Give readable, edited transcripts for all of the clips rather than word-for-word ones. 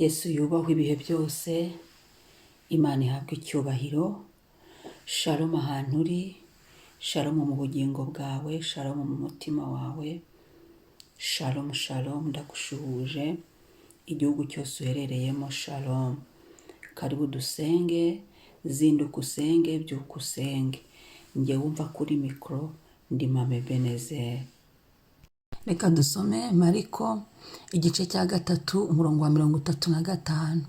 Yesu yubahwe ibihe byose, Imana ihabwe icyubahiro. Shalom ahantu uri, shalom mu bugingo bwawe, shalom mu mutima wawe, shalom shalom. Ndagushuhuje igihugu cyose uherereyemo, shalom. Karibu dusenge, zinduka usenge, byuka usenge. Njye wumva kuri mikoro ndi Mama Ebenezer. Reka dusome Mariko igice cya 3 umurongo wa 35.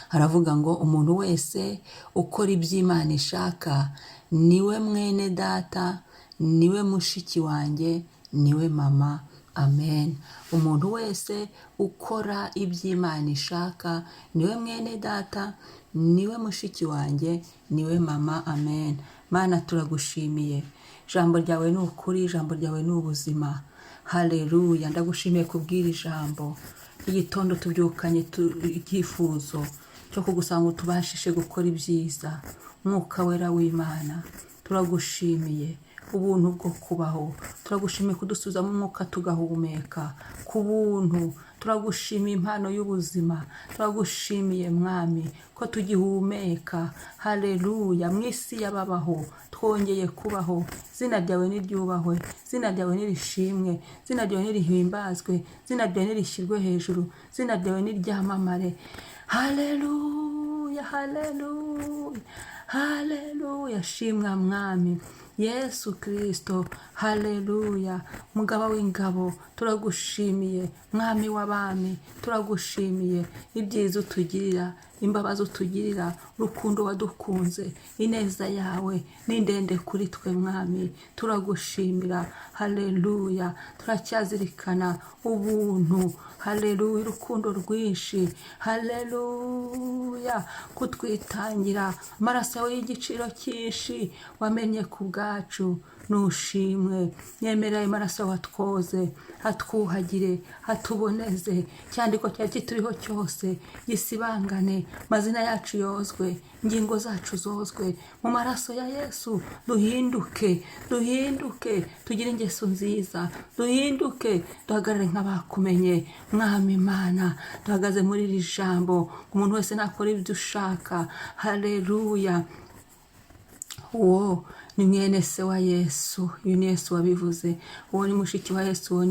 Haravuga ngo umuntu wese ukora iby'Imana ishaka niwe mwene data, niwe mushiki wanjye, niwe mama. Amen. Umuntu wese ukora iby'Imana ishaka niwe mwene data, niwe mushiki wanjye, niwe mama. Amen. Mana turagushimiye, ijambo ryawe ni ukuri, ijambo ryawe ni ubuzima. Haleluya. Ndagushimiye kubwira ijambo. Igitondo tubyukanye icyifuzo cyo kugusanga ngo tubashishe gukora ibyiza. Mwuka wera w'Imana, turagushimiye ubuntu bwo kubaho. Turagushimiye kudusubiza mu mwuka tugahumeka ku buntu. Turagushimiye impano y'ubuzima. Turagushimiye mwami ko tugihumeka. Haleluya. Mu isi y'ababaho twongeye kubaho. Zina ryawe niryubahwe, zina ryawe nirishimwe, zina ryawe nirihimbazwe, zina ryawe nirishyirwe hejuru, zina ryawe niryamamare. Haleluya, haleluya, haleluya. Shimwa mwami Yesu Kristo. Haleluya. Mugaba w'ingabo, turagushimiye mwami w'abami, turagushimiye ibyiza utugirira, imbabazi utugirira, urukundo wadukunze, ineza yawe ni ndende kuri twe mwami. Turagushimira. Haleluya. Turacyazirikana ubuntu. Haleluya. Urukundo rwinshi. Haleluya. Kutwitangira amaraso yawe y'igiciro cyinshi wamenye ku bwacu. Nushimwe. Nyemera amaraso watwoze, hatwuhagire, hatuboneze. Cyandiko cyari kituriho cyose gisibangane, mazina yacu yozwe, ingingo zacu zozwe mu maraso ya Yesu. Duhinduke, duhinduke, tugire ingeso nziza, duhinduke, duhagarare nk'abakumenye mwami Imana. Duhagaze muri iri jambo, umuntu wese nakora ibyo ushaka. Haleluya. Uwo ni mwene se wa Yesu. Uyu ni Yesu wabivuze. Uwo ni mushiki wa Yesu. Uwo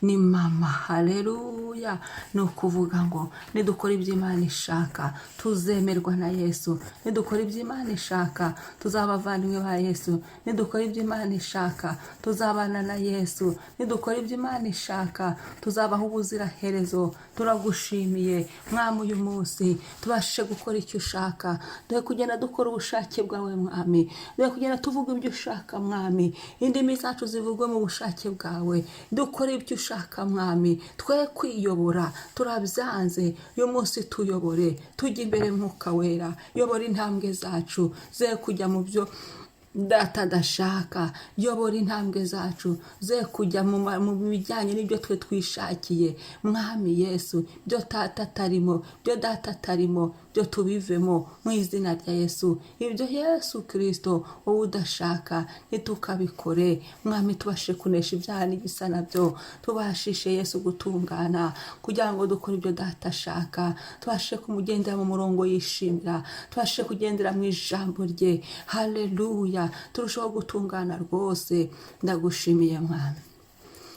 ni mama. Haleluya. Ni ukuvuga ngo nidukora iby'Imana ishaka tuzemerwa na Yesu. Nidukora iby'Imana ishaka tuzaba abavandimwe ba Yesu. Nidukora iby'Imana ishaka tuzabana na Yesu. Nidukora iby'Imana ishaka tuzabaho ubuziraherezo. Turagushimiye mwami uyu munsi tubashe gukora icyo ushaka. Duhe kugenda dukora ubushake bwawe mwami. Duhe kugenda tuvuga ibyo ushaka mwami. Indimi zacu zivugwe mu bushake bwawe. Dukore ibyo ushaka mwami. Twe kwiyobora, turabyanze. Uyu munsi tuyobore, tujye imbere mwuka wera. Yobora intambwe zacu, ze kujya mu byo data adashaka. Yobora intambwe zacu, ze kujya mu bijyanye n'ibyo twe twishakiye mwami Yesu. Byo tata atarimo, byo data atarimo, byo tubivemo mu izina rya Yesu. Ibyo Yesu Kristo wowe udashaka ntitukabikore mwami. Tubashe kunesha ibyaha n'igisa nabyo. Tubashishe Yesu gutungana kugira ngo dukore ibyo data ashaka. Tubashe kumugendera mu murongo yishimira. Tubashe kugendera mu ijambo rye. Haleluya. Turushaho gutungana rwose. Ndagushimiye mwami.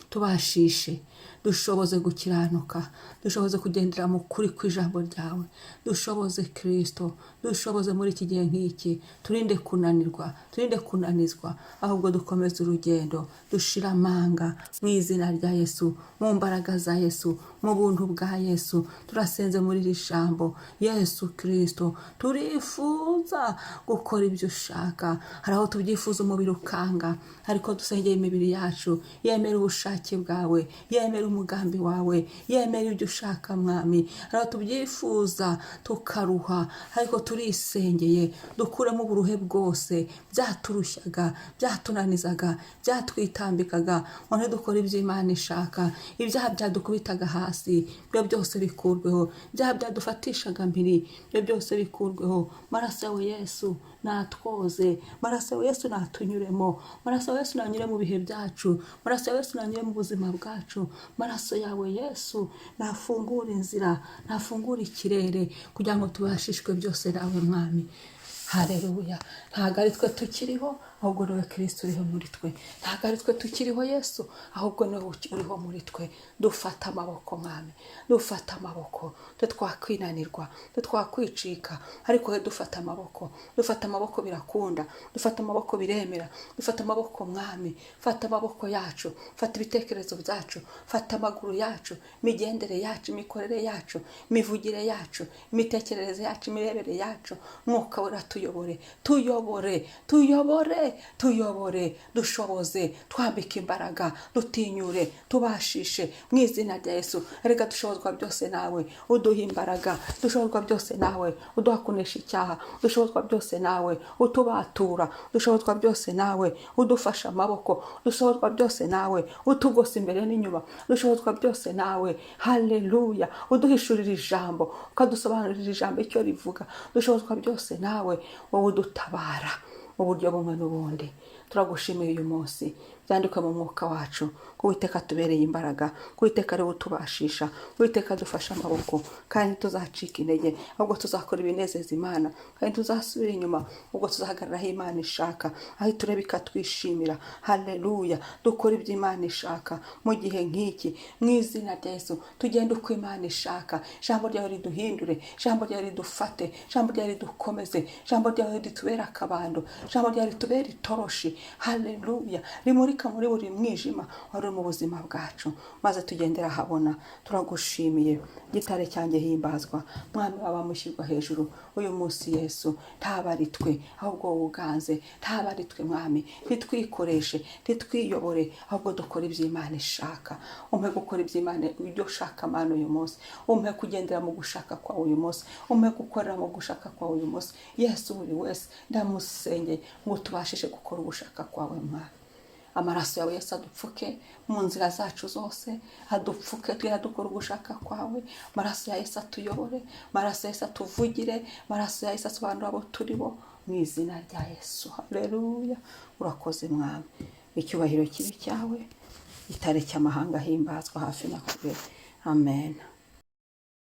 Tubashishe dushoboze gukiranuka, dushoboze kugendera mu kuri kw'ijambo ryawe. Dushoboze Kristo, dushoboze muri iki gihe nk'iki. Turinde kunanirwa, turinde kunanizwa, ahubwo dukomeze urugendo dushira amanga mu izina rya Yesu, mu mbaraga za Yesu, mu buntu bwa Yesu. Turasenze muri iri jambo Yesu Kristo. Turifuza gukora ibyo ushaka. Hari aho tubyifuza umubiri ukanga, ariko dusengeye imibiri yacu yemera ubushake bwawe, yemera umugambi wawe, yemera ibyo ushaka mwami. Hari aho tubyifuza tukaruha, ariko turisengeye. Dukuremo uburuhe bwose byaturushyaga, byatunanizaga, byatwitambikaga. None dukora iby'Imana ishaka. Ibyaha byadukubitaga hasi byo byose bikurweho. Ibyaha byadufatishaga mpiri byo byose bikurweho. Maraso yawe Yesu natwoze. Maraso yawe Yesu natunyuremo. Maraso yawe Yesu nanyure mu bihe byacu. Maraso yawe Yesu nanyure mu buzima bwacu. amaraso yawe Yesu nafungura inzira, nafungura ikirere kugira ngo tubashishwe byose nawe mwami. Haleluya. Ntabwo ari twe tukiriho, ahubwo niwe Kristo uriho muri twe. Ntabwo ari twe tukiriho Yesu, ahubwo niwe uriho muri twe. Dufata amaboko mwami, dufata amaboko, twakwinanirwa, twakwicika, ariko dufata amaboko. Dufata amaboko birakunda, dufata amaboko biremera, dufata amaboko mwami, fata amaboko yacu, fata ibitekerezo byacu, fata amaguru yacu, imigendere yacu, imikorere yacu, imivugire yacu, imitekerereze yacu, imirebere yacu. Mwuka Wera tuyobore, dushoboze, twambike imbaraga, dutinyure, tubashishe mu izina rya Yesu. Erega dushobozwa byose nawe, uduha imbaraga, dushobozwa byose nawe, uduha kunesha icyaha, dushobozwa byose nawe, utubatura, dushobozwa byose nawe, udufasha amaboko, dushobozwa byose nawe, utugose imbere n'inyuma, dushobozwa byose nawe. Haleluya. Uduhishurira ijambo, ukadusobanurira ijambo icyo rivuga, dushobozwa byose nawe, wowe udutabara mu buryo bumwe n'ubundi. Turagushimiye uyu munsi, byandikwe mu mwuka wacu, Uwiteka tubereye imbaraga, Uwiteka ari utubashisha, Uwiteka dufasha amaboko, kandi tuzacika intege, ahubwo tuzakora ibinezeza Imana, kandi tuzasubira inyuma, ubwo tuzahagarara aho Imana ishaka, aho tureba ikatwishimira. Haleluya. Dukora ibyo Imana ishaka mu gihe nk'iki, mu izina rya Yesu. Tugende uko Imana ishaka, ijambo ryawe riduhindure, ijambo ryawe ridufate, ijambo ryawe ridukomeze, ijambo ryawe ritubere akabando, ijambo ryawe ritubere itoroshi. Haleluya. Rimurika muri buri mwijima wari mu buzima bwacu, maze tugendera habona. Turagushimiye. Gitare cyanjye himbazwa, mwami wabamushyirwa hejuru uyu munsi Yesu. Ntaba ari twe, ahubwo wowe uganze. Ntaba ari twe mwami, ntitwikoreshe, ntitwiyobore, ahubwo dukora ibyo Imana ishaka. Umpe gukora ibyo Imana ibyo ushaka Mana uyu munsi. Umpe kugendera mu gushaka kwawe uyu munsi. Umpe gukorera mu gushaka kwawe uyu munsi. Yesu buri wese ndamusengeye ngo tubashishe gukora ugushaka kwawe mwami. Amaraso yawe Yesu adupfuke mu nzira zacu zose, adupfuke twira dukora ugushaka kwawe. Amaraso ya Yesu atuyobore, amaraso ya Yesu atuvugire, amaraso ya Yesu asobanura abo turi bo mu izina rya Yesu. Haleluya. Urakoze mwami. Icyubahiro kibi cyawe, Gitare cy'amahanga himbazwa hafi na kure. Amen.